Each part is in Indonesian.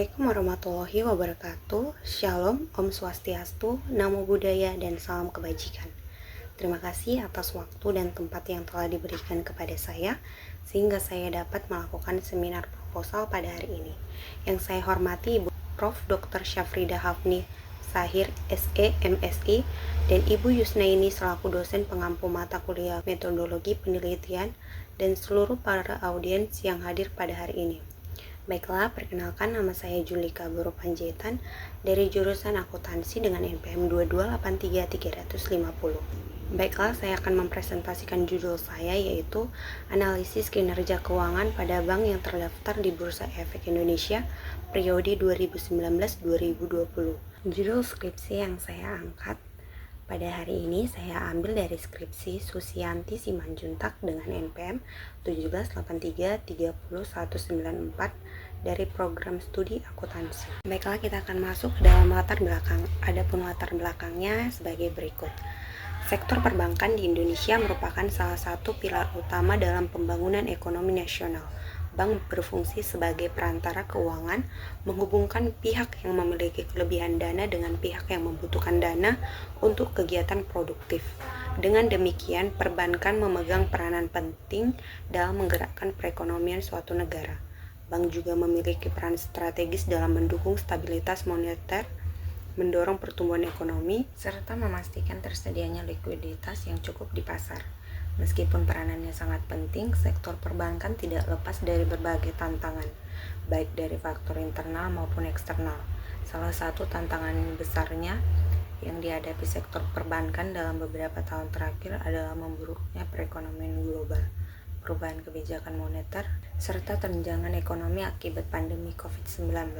Assalamualaikum warahmatullahi wabarakatuh. Shalom, Om Swastiastu, Namo Buddhaya, dan salam kebajikan. Terima kasih atas waktu dan tempat yang telah diberikan kepada saya, sehingga saya dapat melakukan seminar proposal pada hari ini. Yang saya hormati Ibu Prof. Dr. Syafrida Hafni Sahir, SE, MSI, dan Ibu Yusnaini selaku dosen pengampu mata kuliah metodologi penelitian, dan seluruh para audiens yang hadir pada hari ini. Baiklah, perkenalkan, nama saya Julika Buru Panjaitan dari jurusan akuntansi dengan NPM 2283350. Baiklah, saya akan mempresentasikan judul saya, yaitu analisis kinerja keuangan pada bank yang terdaftar di Bursa Efek Indonesia periode 2019-2020. Judul skripsi yang saya angkat pada hari ini saya ambil dari skripsi Susianti Simanjuntak dengan NPM 178330194 dari program studi akuntansi. Baiklah, kita akan masuk ke dalam latar belakang. Adapun latar belakangnya sebagai berikut. Sektor perbankan di Indonesia merupakan salah satu pilar utama dalam pembangunan ekonomi nasional. Bank berfungsi sebagai perantara keuangan, menghubungkan pihak yang memiliki kelebihan dana dengan pihak yang membutuhkan dana untuk kegiatan produktif. Dengan demikian, perbankan memegang peranan penting dalam menggerakkan perekonomian suatu negara. Bank juga memiliki peran strategis dalam mendukung stabilitas moneter, mendorong pertumbuhan ekonomi, serta memastikan tersedianya likuiditas yang cukup di pasar. Meskipun peranannya sangat penting, sektor perbankan tidak lepas dari berbagai tantangan, baik dari faktor internal maupun eksternal. Salah satu tantangan besarnya yang dihadapi sektor perbankan dalam beberapa tahun terakhir adalah memburuknya perekonomian global, perubahan kebijakan moneter, serta terjangan ekonomi akibat pandemi COVID-19.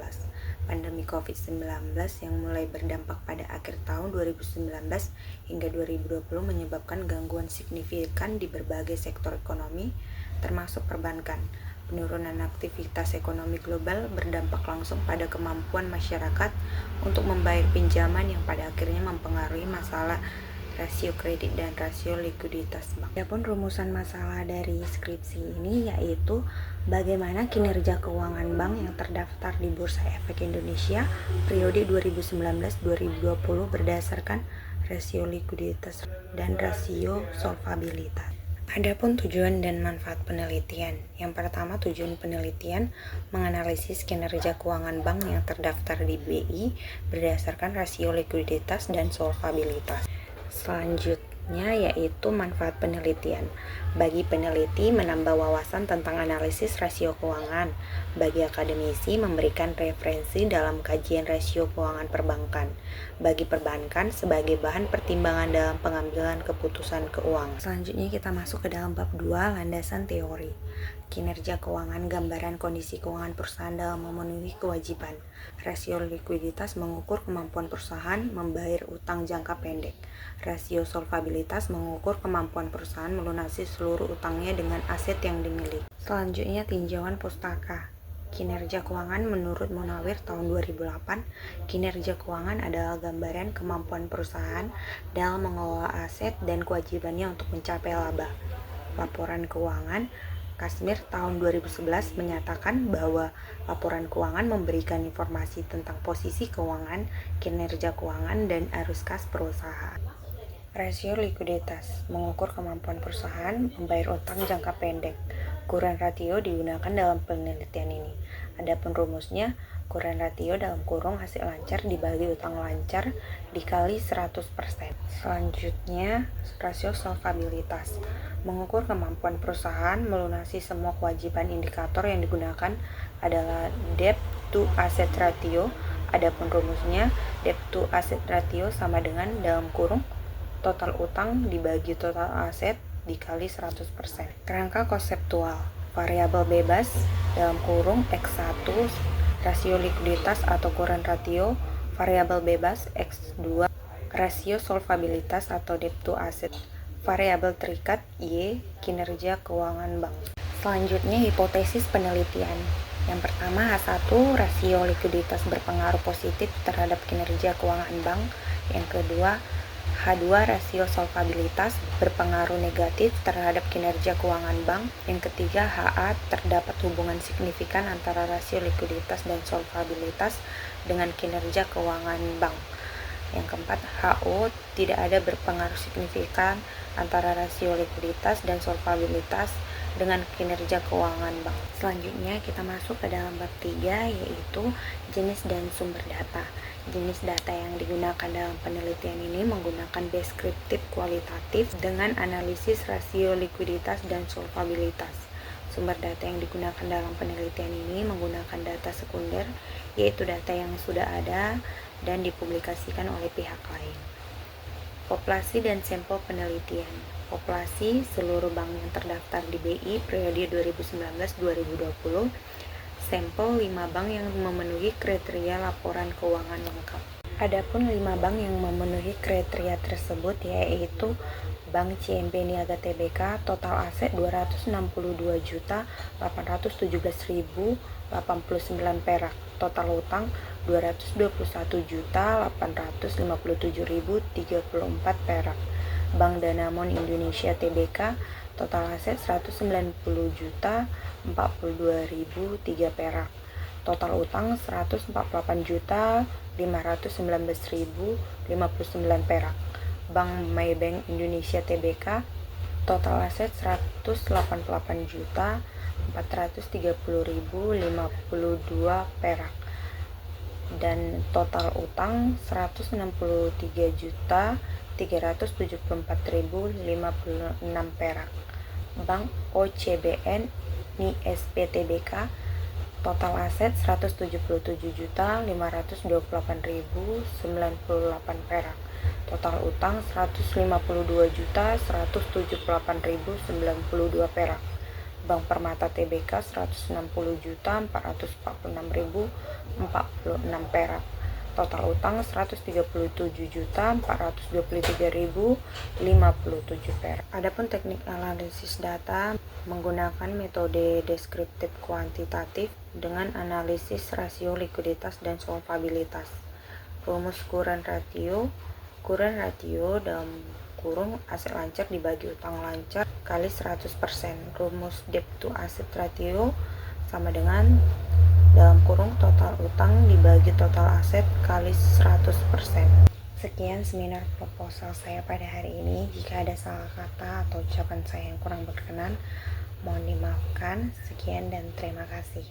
Pandemi COVID-19 yang mulai berdampak pada akhir tahun 2019 hingga 2020 menyebabkan gangguan signifikan di berbagai sektor ekonomi, termasuk perbankan. Penurunan aktivitas ekonomi global berdampak langsung pada kemampuan masyarakat untuk membayar pinjaman yang pada akhirnya mempengaruhi masalah rasio kredit dan rasio likuiditas bank. Adapun rumusan masalah dari skripsi ini yaitu bagaimana kinerja keuangan bank yang terdaftar di Bursa Efek Indonesia periode 2019-2020 berdasarkan rasio likuiditas dan rasio solvabilitas. Adapun tujuan dan manfaat penelitian. Yang pertama, tujuan penelitian menganalisis kinerja keuangan bank yang terdaftar di BI berdasarkan rasio likuiditas dan solvabilitas. Selanjutnya yaitu manfaat penelitian. Bagi peneliti menambah wawasan tentang analisis rasio keuangan. Bagi akademisi memberikan referensi dalam kajian rasio keuangan perbankan. Bagi perbankan sebagai bahan pertimbangan dalam pengambilan keputusan keuangan. Selanjutnya kita masuk ke dalam bab 2, landasan teori. Kinerja keuangan, gambaran kondisi keuangan perusahaan dalam memenuhi kewajiban. Rasio likuiditas mengukur kemampuan perusahaan membayar utang jangka pendek. Rasio solvabilitas mengukur kemampuan perusahaan melunasi seluruh utangnya dengan aset yang dimiliki. Selanjutnya tinjauan pustaka. Kinerja keuangan menurut Munawir tahun 2008, kinerja keuangan adalah gambaran kemampuan perusahaan dalam mengelola aset dan kewajibannya untuk mencapai laba. Laporan keuangan Kasmir tahun 2011 menyatakan bahwa laporan keuangan memberikan informasi tentang posisi keuangan, kinerja keuangan, dan arus kas perusahaan. Rasio likuiditas mengukur kemampuan perusahaan membayar utang jangka pendek. Kurun ratio digunakan dalam penelitian ini. Adapun rumusnya, kurun ratio dalam kurung hasil lancar dibagi utang lancar dikali 100%. Selanjutnya, rasio solvabilitas mengukur kemampuan perusahaan melunasi semua kewajiban. Indikator yang digunakan adalah debt to asset ratio. Adapun rumusnya, debt to asset ratio sama dengan dalam kurung total utang dibagi total aset dikali 100%. Kerangka konseptual, variabel bebas dalam kurung X1 rasio likuiditas atau kurun ratio, variabel bebas X2 rasio solvabilitas atau debt to asset, variabel terikat Y kinerja keuangan bank. Selanjutnya hipotesis penelitian. Yang pertama, H1 rasio likuiditas berpengaruh positif terhadap kinerja keuangan bank. Yang kedua, H2 rasio solvabilitas berpengaruh negatif terhadap kinerja keuangan bank. Yang ketiga, HA terdapat hubungan signifikan antara rasio likuiditas dan solvabilitas dengan kinerja keuangan bank. Yang keempat, HO tidak ada berpengaruh signifikan antara rasio likuiditas dan solvabilitas dengan kinerja keuangan bank. Selanjutnya kita masuk ke dalam bab 3, yaitu jenis dan sumber data. Jenis data yang digunakan dalam penelitian ini menggunakan deskriptif kualitatif dengan analisis rasio likuiditas dan solvabilitas. Sumber data yang digunakan dalam penelitian ini menggunakan data sekunder, yaitu data yang sudah ada dan dipublikasikan oleh pihak lain. Populasi dan sampel penelitian. Populasi seluruh bank yang terdaftar di BI periode 2019-2020. Sampel 5 bank yang memenuhi kriteria laporan keuangan lengkap. Adapun 5 bank yang memenuhi kriteria tersebut yaitu Bank CMB Niaga Tbk, total aset 260.817.089 perak, total utang 221.857.034 perak. Bank Danamon Indonesia Tbk, total aset 190.042.003 perak, total utang 148.519.059 perak. Bank Maybank Indonesia Tbk, total aset 188.430.052 perak dan total utang 163.374.056 perak. Bank OCBN NISP Tbk, total aset 177.528.098 perak, total utang 152.178.092 perak. Bank Permata Tbk, 160.446.046 perak, total utang 137.423.057 perak. Adapun teknik analisis data menggunakan metode deskriptif kuantitatif dengan analisis rasio likuiditas dan solvabilitas. Rumus kurang ratio dalam kurung aset lancar dibagi utang lancar kali 100%. Rumus debt to asset ratio sama dengan dalam kurung total utang dibagi total aset kali 100%. Sekian seminar proposal saya pada hari ini. Jika ada salah kata atau ucapan saya yang kurang berkenan, mohon dimaafkan. Sekian dan terima kasih.